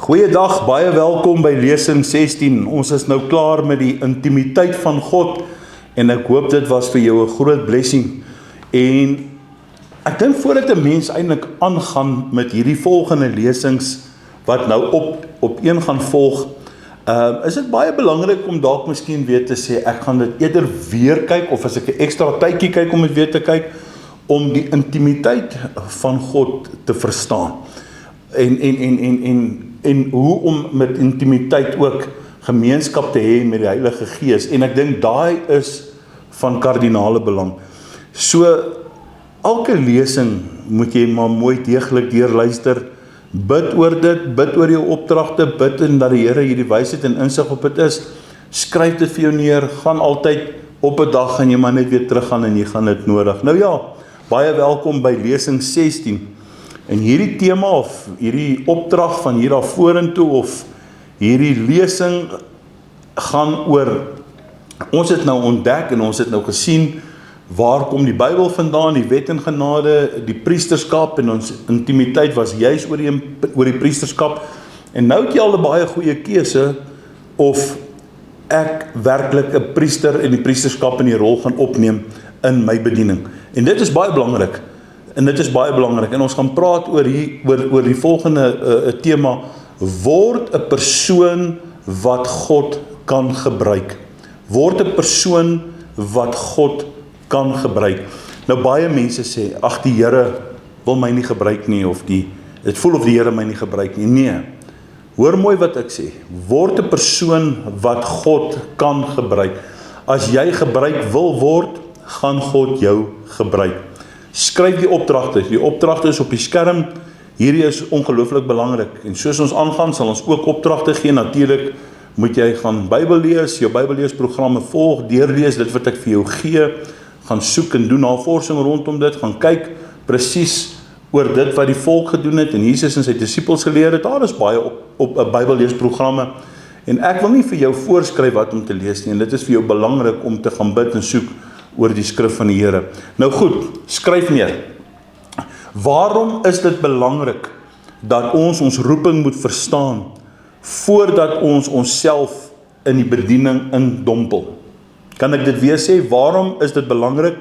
Goeiedag, baie welkom by lesing 16. Ons is nou klaar met die intimiteit van God en ek hoop dit was vir jou 'n groot blessing. En ek dink voordat 'n mens eintlik aangaan met hierdie volgende lesings wat nou op een gaan volg, is dit baie belangrik om dalk miskien weer te sê, ek gaan dit eerder weer kyk, of as ek 'n ekstra tydjie kyk om dit weer te kyk, om die intimiteit van God te verstaan. En hoe om met intimiteit ook gemeenskap te hê met die Heilige Gees. En ek dink daai is van kardinale belang. So, elke lesing moet jy maar mooi deeglik deurluister, bid oor dit, bid oor jou opdragte, bid en dat die Here hierdie wysheid en insig op dit is, skryf dit vir jou neer, gaan altyd op 'n dag gaan jy maar net weer teruggaan en jy gaan dit nodig. Nou ja, baie welkom by lesing 16. En hierdie tema of hierdie opdrag van hier af vorentoe of hierdie lesing gaan oor, ons het nou ontdek en ons het nou gesien, waar kom die Bybel vandaan, die wet en genade, die priesterskap en ons intimiteit was juis oor die priesterskap. En nou het jy al 'n baie goeie keuse of ek werklik 'n priester en die priesterskap in die rol gaan opneem in my bediening. En dit is baie belangrik. En ons gaan praat oor die volgende tema, word 'n persoon wat God kan gebruik. Word 'n persoon wat God kan gebruik. Nou baie mense sê, ag die Here wil my nie gebruik nie, of dit voel of die Here my nie gebruik nie. Nee, hoor mooi wat ek sê, word 'n persoon wat God kan gebruik. As jy gebruik wil word, gaan God jou gebruik. Skryf die opdragte is op die skerm, hierdie is ongelooflik belangrik, en soos ons aangaan, sal ons ook opdragte gee. Natuurlik moet jy gaan Bybel lees, jou Bybelleesprogramme volg, deurlees dit wat ek vir jou gee, gaan soek en doen navorsing rondom dit, gaan kyk presies oor dit wat die volk gedoen het, en Jesus en sy disippels geleer het. Daar is baie op 'n Bybelleesprogramme, en ek wil nie vir jou voorskryf wat om te lees nie, en dit is vir jou belangrik om te gaan bid en soek oor die skrif van die Here. Nou goed, skryf neer. Waarom is dit belangrik dat ons roeping moet verstaan voordat ons onsself in die bediening indompel? Kan ek dit weer sê? Waarom is dit belangrik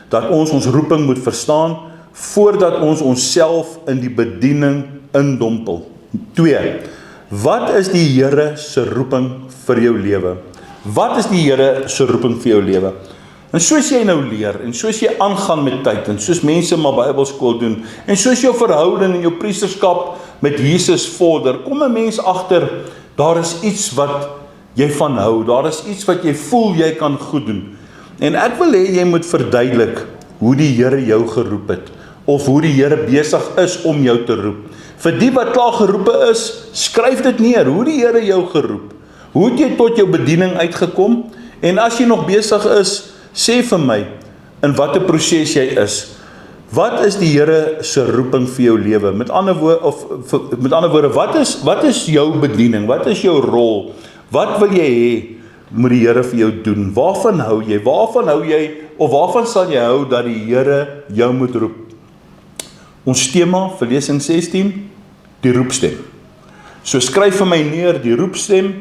dat ons roeping moet verstaan voordat ons onsself in die bediening indompel? 2. Wat is die Here se roeping vir jou lewe? Wat is die Here se roeping vir jou lewe? En soos jy nou leer, en soos jy aangaan met tyd, en soos mense maar Bybelskool doen, en soos jou verhouding en jou priesterskap met Jesus vorder, kom 'n mens agter, daar is iets wat jy van hou, daar is iets wat jy voel jy kan goed doen. En ek wil hê jy moet verduidelik hoe die Here jou geroep het, of hoe die Here besig is om jou te roep. Vir die wat klaar geroepe is, skryf dit neer, hoe die Here jou geroep. Hoe het jy tot jou bediening uitgekom? En as jy nog besig is, sê vir my, in watter proses jy is. Wat is die Here se roeping vir jou lewe? Met ander woorde, wat is jou bediening? Wat is jou rol? Wat wil jy hê moet die Here vir jou doen? Waarvan hou jy? Of waarvan sal jy hou dat die Here jou moet roep? Ons tema vir lesing 16, die roepstem. So skryf vir my neer, die roepstem.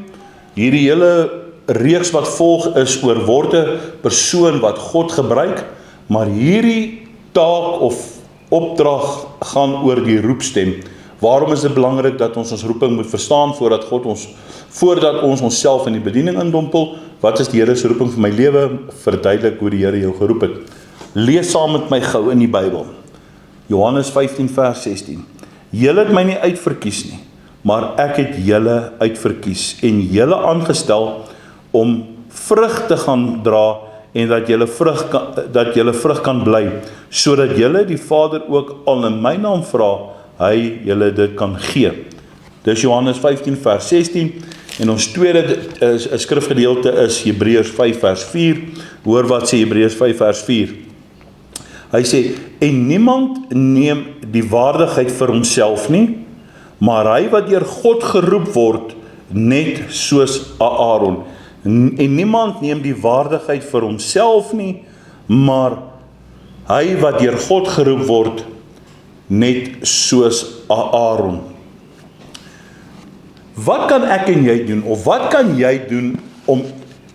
Hierdie hele reeks wat volg is oor word 'n persoon wat God gebruik, maar hierdie taak of opdrag gaan oor die roepstem. Waarom is dit belangrik dat ons roeping moet verstaan voordat ons onsself in die bediening indompel? Wat is die Here se roeping vir my lewe? Verduidelik hoe die Here jou geroep het. Lees saam met my gou in die Bybel. Johannes 15 vers 16. Julle het my nie uitverkies nie, maar ek het julle uitverkies en julle aangestel om vrug te gaan dra en dat julle vrug kan bly, sodat julle die Vader ook al in my naam vra, hy julle dit kan gee. Dis Johannes 15 vers 16 en ons tweede skrifgedeelte is Hebreërs 5 vers 4. Hoor wat sê Hebreërs 5 vers 4. Hy sê, en niemand neem die waardigheid vir homself nie, maar hy wat deur God geroep word, net soos Aaron. En niemand neem die waardigheid vir homself nie, maar hy wat deur God geroep word, net soos Aaron. Wat kan ek en jy doen, of wat kan jy doen om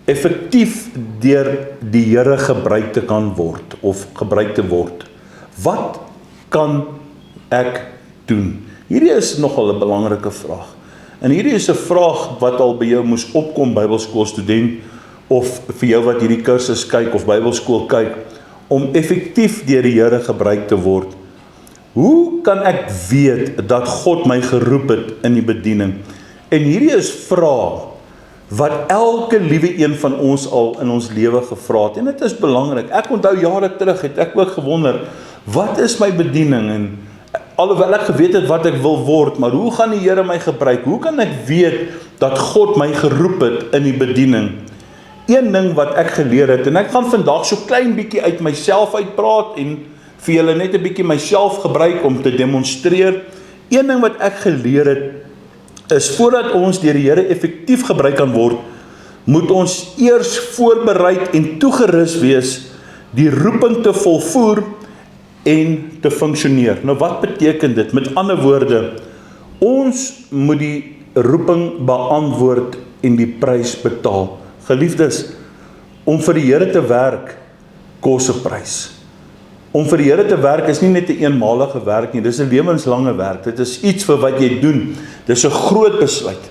effektief deur die Here gebruik te kan word, of gebruik te word? Wat kan ek doen? Hierdie is nogal 'n belangrike vraag. En hierdie is 'n vraag wat al by jou moes opkom, Bybelskoolstudent, of vir jou wat hierdie kursus kyk, of Bybelskool kyk, om effektief deur die Here gebruik te word. Hoe kan ek weet dat God my geroep het in die bediening? En hierdie is vrae wat elke liewe een van ons al in ons lewe gevra het. En dit is belangrik. Ek onthou jare terug het ek ook gewonder, wat is my bediening? En alhoewel ek geweet het wat ek wil word, maar hoe gaan die Here my gebruik? Hoe kan ek weet dat God my geroep het in die bediening? Een ding wat ek geleer het, en ek gaan vandag so klein bietjie uit myself uitpraat en vir julle net 'n bietjie myself gebruik om te demonstreer. Een ding wat ek geleer het, is voordat ons deur die Here effektief gebruik kan word, moet ons eers voorbereid en toegerus wees die roeping te volvoer en te funksioneer. Nou wat beteken dit? Met ander woorde, ons moet die roeping beantwoord en die prys betaal. Geliefdes, om vir die Here te werk, kos 'n prys. Om vir die Here te werk is nie net 'n eenmalige werk nie, dis 'n lewenslange werk. Dit is iets vir wat jy doen. Dis 'n groot besluit.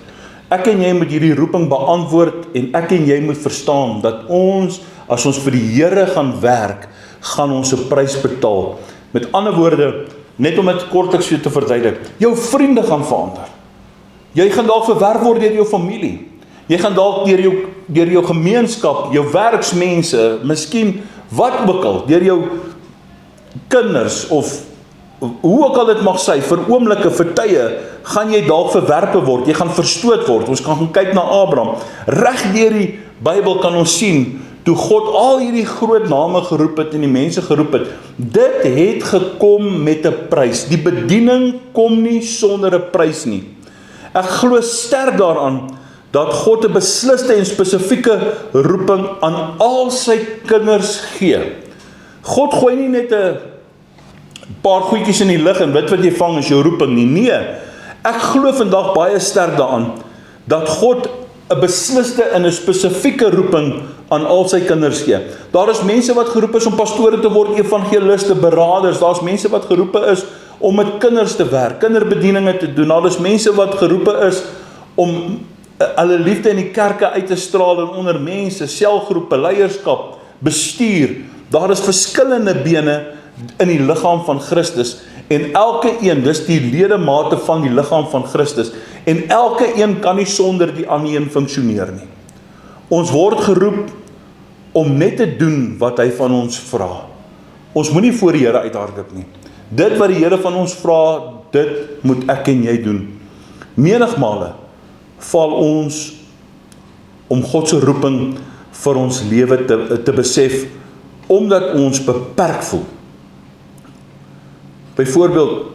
Ek en jy moet hierdie roeping beantwoord en ek en jy moet verstaan dat ons, as ons vir die Here gaan werk, gaan ons 'n prys betaal. Met ander woorde, net om dit kortliks so te verduidelik, jou vriende gaan verander. Jy gaan dalk verwerp word deur jou familie. Jy gaan dalk deur jou gemeenskap, jou werksmense, miskien wat ook al, deur jou kinders of hoe ook al dit mag sy, vir oomblikke, vir tye, gaan jy dalk verwerpe word, jy gaan verstoot word. Ons kan gaan kyk na Abraham. Reg deur die Bybel kan ons sien, toe God al hierdie groot name geroep het en die mense geroep het, dit het gekom met 'n prys. Die bediening kom nie sonder 'n prys nie. Ek glo sterk daaraan, dat God 'n besliste en spesifieke roeping aan al sy kinders gee. God gooi nie net 'n paar goedjies in die lug en dit wat jy vang is jou roeping nie. Nee, ek glo vandag baie sterk daaraan, dat God 'n besliste en 'n spesifieke roeping aan al sy kinders gee. Daar is mense wat geroep is om pastore te word, evangeliste, beraders. Daar is mense wat geroepe is om met kinders te werk, kinderbedieninge te doen. Daar is mense wat geroepe is om hulle liefde in die kerke uit te straal en onder mense, selgroepe, leierskap, bestuur. Daar is verskillende bene in die liggaam van Christus en elke een, dis die ledemate van die liggaam van Christus en elke een kan nie sonder die ander een funksioneer nie. Ons word geroep om net te doen wat hy van ons vra. Ons moenie voor die Here uithardloop nie. Dit wat die Here van ons vra, dit moet ek en jy doen. Menigmale val ons om God se roeping vir ons lewe te besef, omdat ons beperk voel. Byvoorbeeld,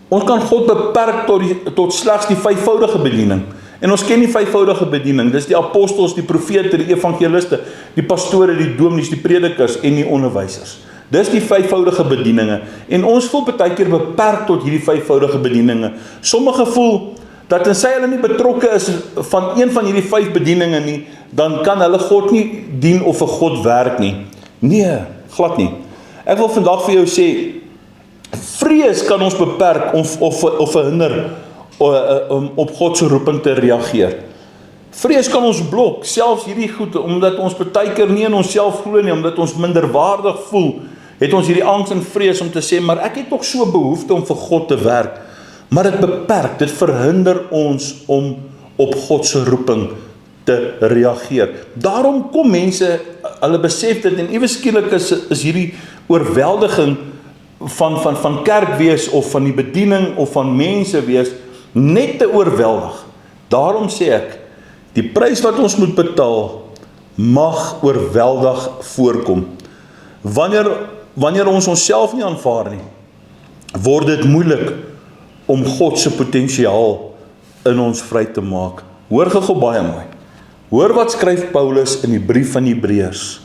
ons kan God beperk tot slegs die 5voudige bediening. En ons ken die 5voudige bediening, dis die apostels, die profete, die evangeliste, die pastore, die dominees, die predikers en die onderwysers. Dis die 5voudige bedieninge. En ons voel baie keer beperk tot hierdie 5voudige bedieninge. Sommige voel dat tensy hulle nie betrokke is van een van hierdie 5 bedieninge nie, dan kan hulle God nie dien of vir God werk nie. Nee, glad nie. Ek wil vandag vir jou sê, vrees kan ons beperk of verhinder om op God se roeping te reageer. Vrees kan ons blok, selfs hierdie goed, omdat ons baie keer nie in onsself glo nie, omdat ons minderwaardig voel, het ons hierdie angs en vrees om te sê, maar ek het tog so behoefte om vir God te werk. Maar dit beperk, dit verhinder ons om op God se roeping te reageer. Daarom kom mense, hulle besef dit en ewe skielik is hierdie oorweldiging van kerk wees of van die bediening of van mense wees net te oorweldig. Daarom sê ek, die prys wat ons moet betaal mag oorweldig voorkom. Wanneer ons onsself nie aanvaar nie, word dit moeilik om God se potensiaal in ons vry te maak. Hoor gou baie mooi. Hoor wat skryf Paulus in die brief van Hebreërs.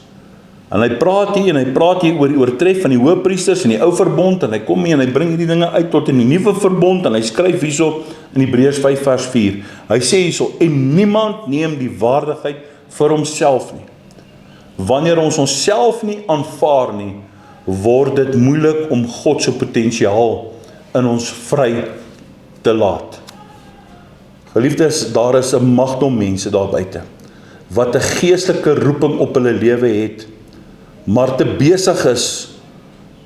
En hy praat hier oor die oortref van die hoëpriesters in die ou verbond, en hy kom hier en hy bring hierdie dinge uit tot in die nuwe verbond, en hy skryf hierso in Hebreërs 5 vers 4. Hy sê hierso, en niemand neem die waardigheid vir homself nie. Wanneer ons onsself nie aanvaar nie, word dit moeilik om God se potensiaal in ons vry te laat. Geliefdes, daar is 'n magdom mense daar buite, wat 'n geestelike roeping op hulle lewe het, maar te besig is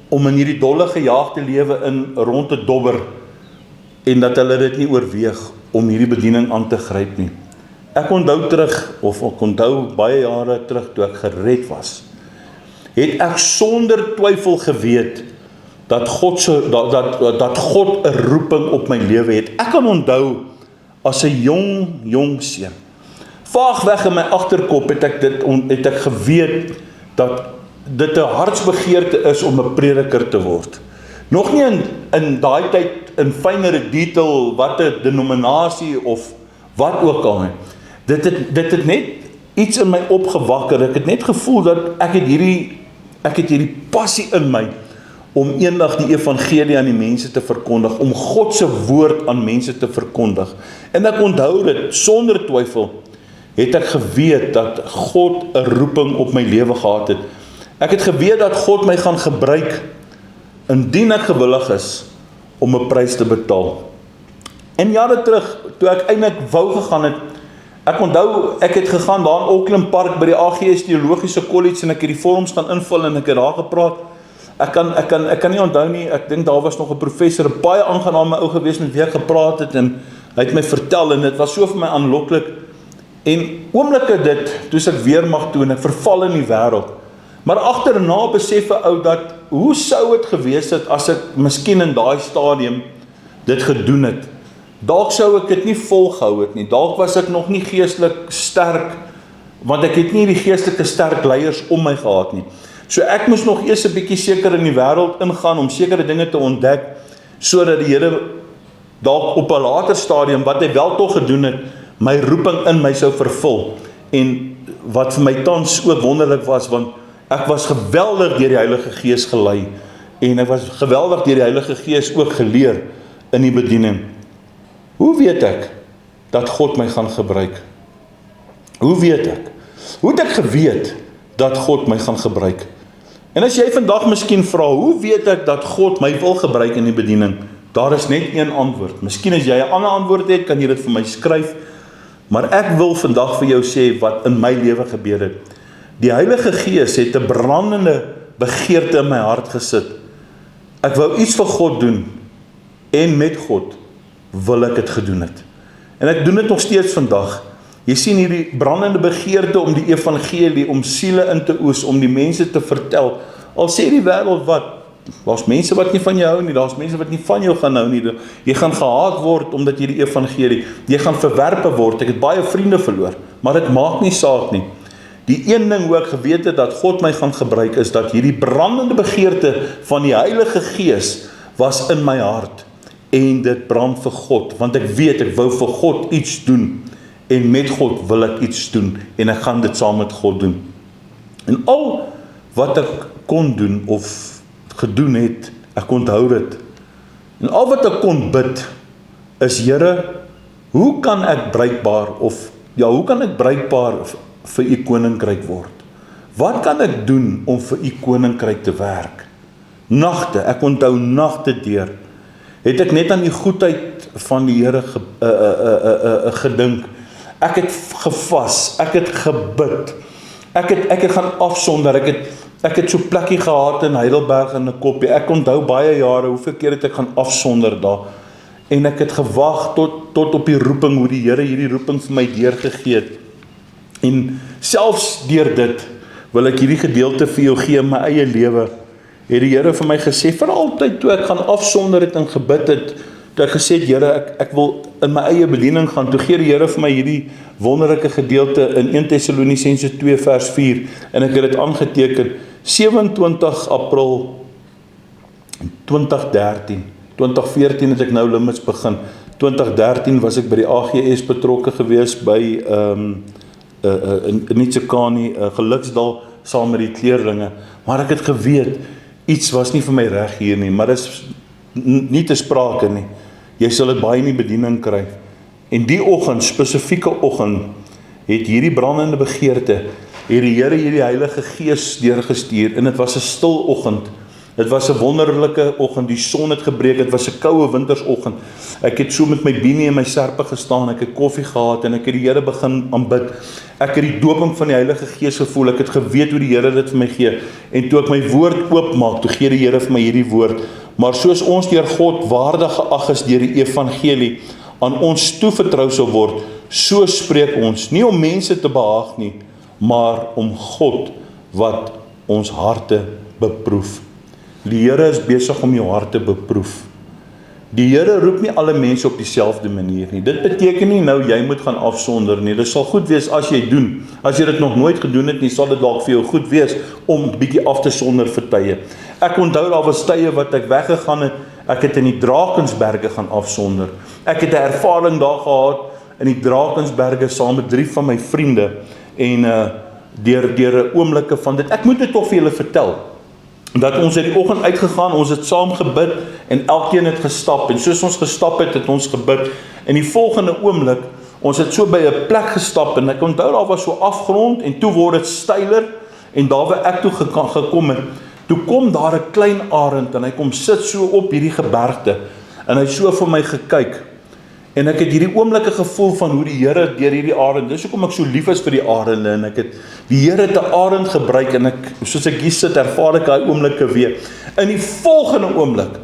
om in hierdie dolle gejaagde lewe in rond te dobber, en dat hulle dit nie oorweeg om hierdie bediening aan te gryp nie. Ek onthou baie jare terug, toe ek gered was, het ek sonder twyfel geweet, dat God 'n roeping op my lewe het. Ek kan onthou, as 'n jong seun, vaagweg in my agterkop het ek geweet, dat dit 'n hartsbegeerte is om 'n prediker te word. Nog nie in daai tyd in fynere detail, wat 'n denominasie of wat ook al nie. Dit het net iets in my opgewakker. Ek het net gevoel dat ek het hierdie passie in my om eendag die evangelie aan die mense te verkondig, om God se woord aan mense te verkondig. En ek onthou dit, sonder twyfel, het ek geweet dat God 'n roeping op my lewe gehad het. Ek het geweet dat God my gaan gebruik, indien ek gewillig is om 'n prys te betaal. En jare terug, toe ek eintlik wou gegaan het, ek onthou, ek het gegaan daar in Auckland Park by die AGS Theologiese College, en ek het die vorms gaan invul, en ek het daar gepraat. Ek kan nie onthou nie, ek dink daar was nog 'n professor, 'n baie aangename ou gewees met wie ek gepraat het, en hy het my vertel, en dit was so vir my aanloklik, en oomblikke dit, toe ek weermag toe, en ek verval in die wêreld, maar agterna besef 'n ou dat, hoe sou het gewees het, as ek miskien in daai stadium dit gedoen het? Dalk sou ek dit nie volgehou het nie, dalk was ek nog nie geestelik sterk, want ek het nie die geestelike sterk leiers om my gehad nie. So ek moes nog eers 'n bietjie seker in die wêreld ingaan, om sekere dinge te ontdek, sodat die Here dalk op 'n later stadium, wat hy wel tog gedoen het, my roeping in my sou vervul. En wat vir my tans ook wonderlik was, want ek was geweldig deur die Heilige Gees gelei, en ek was geweldig deur die Heilige Gees ook geleer in die bediening. Hoe weet ek dat God my gaan gebruik? Hoe weet ek? Hoe het ek geweet dat God my gaan gebruik? En as jy vandag miskien vra, hoe weet ek dat God my wil gebruik in die bediening? Daar is net een antwoord. Miskien as jy 'n ander antwoord het, kan jy dit vir my skryf. Maar ek wil vandag vir jou sê wat in my lewe gebeur het. Die Heilige Gees het 'n brandende begeerte in my hart gesit. Ek wou iets vir God doen, en met God wil ek dit gedoen het. En ek doen dit nog steeds vandag. Jy sien hierdie brandende begeerte om die evangelie, om siele in te oes, om die mense te vertel. Al sê die wêreld wat, daar's mense wat nie van jou hou nie, daar's mense wat nie van jou gaan hou nie. Jy gaan gehaat word omdat jy die evangelie, jy gaan verwerpe word. Ek het baie vriende verloor, maar dit maak nie saak nie. Die een ding hoe ek geweet het dat God my gaan gebruik, is dat hierdie brandende begeerte van die Heilige Gees was in my hart. En dit brand vir God, want ek weet, ek wou vir God iets doen, en met God wil ek iets doen, en ek gaan dit saam met God doen. En al wat ek kon doen, of gedoen het, ek onthou dit, en al wat ek kon bid, is, Here, hoe kan ek bruikbaar vir u koninkryk word? Wat kan ek doen om vir u koninkryk te werk? Nagte, ek onthou nagte deur, het ek net aan die goedheid van die Here gedink. Ek het gevas, ek het gebid, ek het gaan afsonder, ek het so plekkie gehad in Heidelberg in 'n koppie. Ek onthou baie jare, hoeveel keer het ek gaan afsonder daar, en ek het gewag tot op die roeping, hoe die Here hierdie roeping vir my deurgegee het. En selfs deur dit, wil ek hierdie gedeelte vir jou gee in my eie lewe, het die Here vir my gesê, vir altyd toe ek gaan afsonder het en gebid het, toe ek gesê het, Here, ek wil in my eie bediening gaan, toe gee die Here vir my hierdie wonderlike gedeelte in 1 Tessalonisense 2 vers 4, en ek het dit aangeteken, 27 April 2013, 2014 het ek nou Limits begin, 2013 was ek by die AGS betrokke gewees, by in Nitsekani, Geluksdal, saam met die kleerlinge, maar ek het geweet, iets was nie vir my reg hier nie, maar dit is nie te sprake nie. Jy sal dit baie in die bediening kry. En die oggend, spesifieke oggend, het hierdie brandende begeerte, het die Here hierdie Heilige Gees deurgestuur, en dit was 'n stil oggend. Dit was 'n wonderlike oggend, die son het gebreek, dit was 'n koue wintersoggend. Ek het so met my beanie en my serpe gestaan, ek het koffie gehad en ek het die Here begin aanbid. Ek het die doping van die Heilige Gees gevoel, ek het geweet hoe die Here dit vir my gee. En toe ek my woord oopmaak, toe gee die Here vir my hierdie woord. Maar soos ons deur God waardig geag is deur die evangelie aan ons toevertrou sal word, so spreek ons, nie om mense te behaag nie, maar om God wat ons harte beproef. Die Here is besig om jou hart te beproef. Die Here roep nie alle mense op dieselfde manier nie. Dit beteken nie nou jy moet gaan afsonder nie. Dit sal goed wees as jy doen. As jy dit nog nooit gedoen het nie, sal dit dalk vir jou goed wees om bietjie af te sonder vir tye. Ek onthou daar was tye wat ek weggegaan het. Ek het in die Drakensberge gaan afsonder. Ek het 'n ervaring daar gehad in die Drakensberge saam met 3 van my vriende en deur 'n oomblikke van dit. Ek moet dit tog vir julle vertel. Dat ons het die oggend uitgegaan, ons het saam gebid en elkeen het gestap en soos ons gestap het, het ons gebid. En die volgende oomblik, ons het so by 'n plek gestap en ek onthou daar was so afgrond en toe word dit steiler en daar waar ek toe gekom het, toe kom daar 'n klein arend en hy kom sit so op hierdie gebergte en hy so vir my gekyk. En ek het hierdie oomblikke gevoel van hoe die Here deur hierdie arend, dis hoekom ek so lief is vir die arende, en ek het die Here te arend gebruik, en ek, soos ek hier sit, ervaar ek daai oomblikke weer. In die volgende oomblik,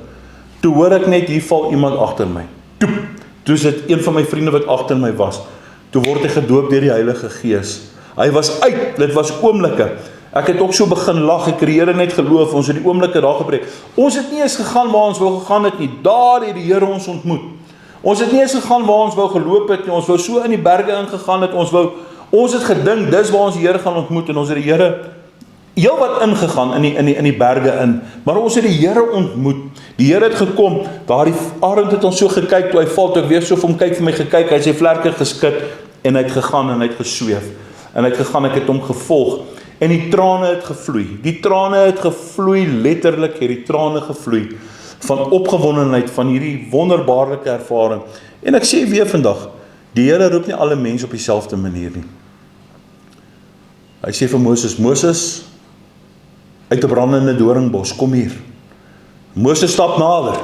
toe hoor ek net, hier val iemand agter my. Toe is dit een van my vriende wat agter my was. Toe word hy gedoop deur die Heilige Gees. Hy was uit, dit was oomblikke. Ek het ook so begin lag, ek het die Here net geloof, ons het die oomblikke daar gebreek. Ons het nie eens gegaan waar ons wou gegaan het nie, daar het die Here ons ontmoet. Ons het nie eens gegaan waar ons wou geloop het nie, ons wou so in die berge ingegaan het, ons het gedink, dis waar ons die Here gaan ontmoet, en ons het die Here heel wat ingegaan in die berge in, maar ons het die Here ontmoet, die Here het gekom, daar die arend het ons so gekyk, toe hy val, toe ek weer so vir hom kyk, vir my gekyk, hy het sy vlerke geskit, en hy het gegaan, en hy het gesweef, en hy het gegaan, ek het hom gevolg, en die trane het gevloei, letterlik het die trane gevloei, van opgewondenheid, van hierdie wonderbaarlike ervaring. En ek sê weer vandag, die Here roep nie alle mense op dieselfde manier nie. Hy sê vir Moses, Moses, uit 'n brandende doringbos, kom hier. Moses stap nader.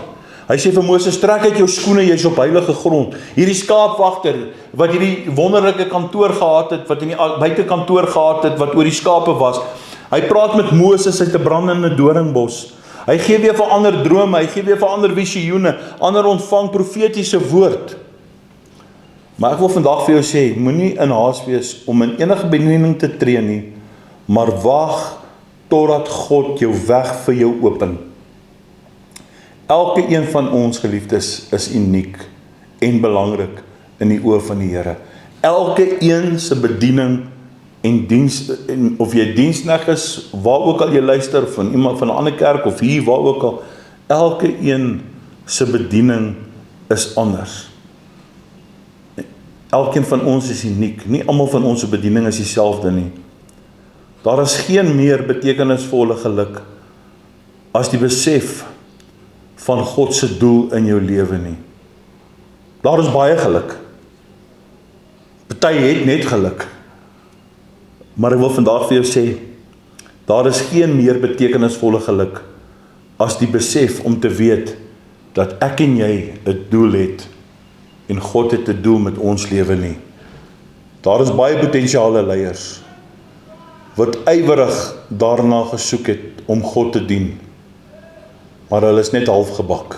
Hy sê vir Moses, trek uit jou skoene, jy's op heilige grond. Hierdie skaapwagter, wat hierdie wonderlike kantoor gehad het, wat in die buitekantoor gehad het, wat oor die skape was, hy praat met Moses uit 'n brandende doringbos. Hy gee weer vir ander drome, hy gee weer vir ander visioene, ander ontvang profetiese woord. Maar ek wil vandag vir jou sê, moenie in haas wees om in enige bediening te tree nie, maar wag totdat God jou weg vir jou open. Elke een van ons geliefdes is uniek en belangrik in die oë van die Here. Elke een se bediening en diens, of jy diensknegt is, waar ook al jy luister, van iemand van 'n ander kerk, of hier, waar ook al, elke een se bediening is anders. Elkeen van ons is uniek, nie almal van ons se bediening is dieselfde nie. Daar is geen meer betekenisvolle geluk as die besef van God se doel in jou lewe nie. Daar is baie geluk. Party het net geluk. Maar ek wil vandag vir jou sê, daar is geen meer betekenisvolle geluk as die besef om te weet dat ek en jy 'n doel het en God het 'n doel met ons lewe nie. Daar is baie potensiale leiers wat ywerig daarna gesoek het om God te dien, maar hulle is net half gebak.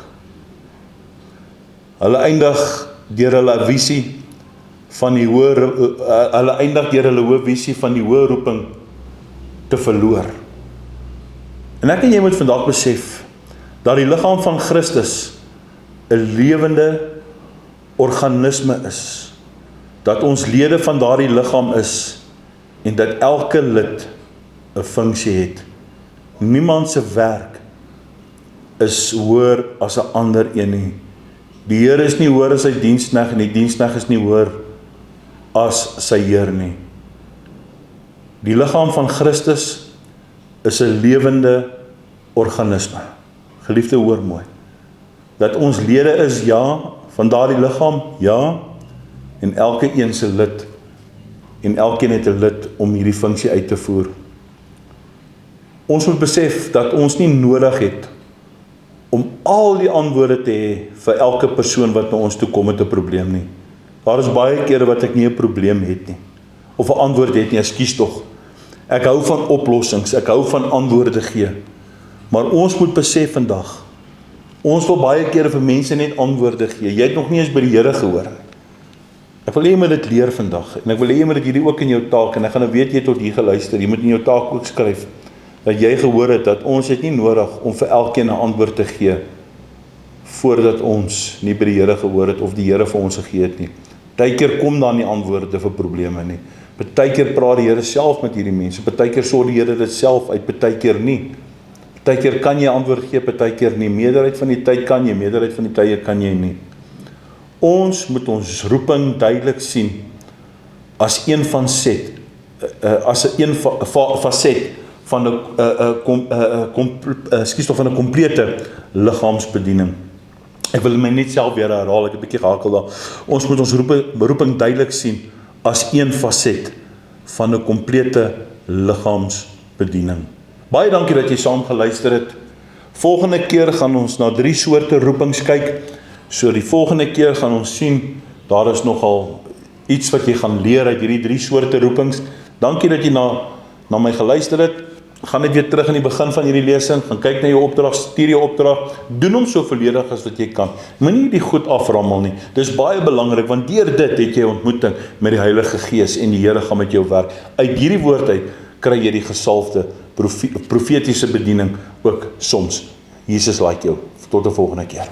Hulle eindig deur hulle visie van die hoë visie van die hoë roeping te verloor. En ek en jy moet vandag besef dat die liggaam van Christus 'n lewende organisme is, dat ons lede van daardie liggaam is en dat elke lid 'n funksie het. Niemand se werk is hoër as 'n ander een nie. Die Here is nie hoër as sy diensknegt en die diensknegt is nie hoër as sy Heer nie. Die liggaam van Christus is 'n lewende organisme. Geliefde, hoor mooi. Dat ons lede is, ja, van daardie liggaam, ja, en elke een se lid, en elkeen het 'n lid om hierdie funksie uit te voer. Ons moet besef dat ons nie nodig het om al die antwoorde te hê vir elke persoon wat na ons toe kom met 'n probleem nie. Daar is baie kere wat ek nie 'n probleem het nie, of 'n antwoord het nie, ekskuus tog. Ek hou van oplossings, ek hou van antwoorde gee. Maar ons moet besef vandag, ons wil baie kere vir mense net antwoorde gee. Jy het nog nie eens by die Here gehoor. Ek wil hê jy moet dit leer vandag, en ek wil hê jy moet dit hierdie ook in jou taak, en ek gaan nou weet jy tot hier geluister, jy moet in jou taak ook skryf, dat jy gehoor het, dat ons het nie nodig om vir elkeen 'n antwoord te gee, voordat ons nie by die Here gehoor het, of die Here vir ons gegee het nie. Partykeer kom daar nie antwoorde vir probleme nie. Partykeer praat die Here self met hierdie mense, partykeer sorg die Here dit self uit, partykeer nie. Partykeer kan jy antwoord gee, partykeer nie. Meerderheid van die tyd kan jy, meerderheid van die tye kan jy nie. Ons moet ons roeping duidelik sien as een van set, as 'n faset van 'n komplete liggaamsbediening. Ek wil my net self weer herhaal, ek het 'n bietjie gehakel daar. Ons moet ons roeping duidelik sien as een faset van 'n komplete liggaamsbediening. Baie dankie dat jy saam geluister het. Volgende keer gaan ons na 3 soorte roepings kyk. So die volgende keer gaan ons sien, daar is nogal iets wat jy gaan leer uit hierdie 3 soorte roepings. Dankie dat jy na my geluister het. Gaan net weer terug in die begin van hierdie lesing, gaan kyk na jou opdrag, stuur jou opdrag, doen hom so volledig as wat jy kan. Moenie die goed aframmel nie. Dis baie belangrik, want deur dit het jy ontmoeting met die Heilige Gees en die Here gaan met jou werk. Uit hierdie woord uit kry jy die gesalfde profetiese bediening ook soms. Jesus like jou. Tot 'n volgende keer.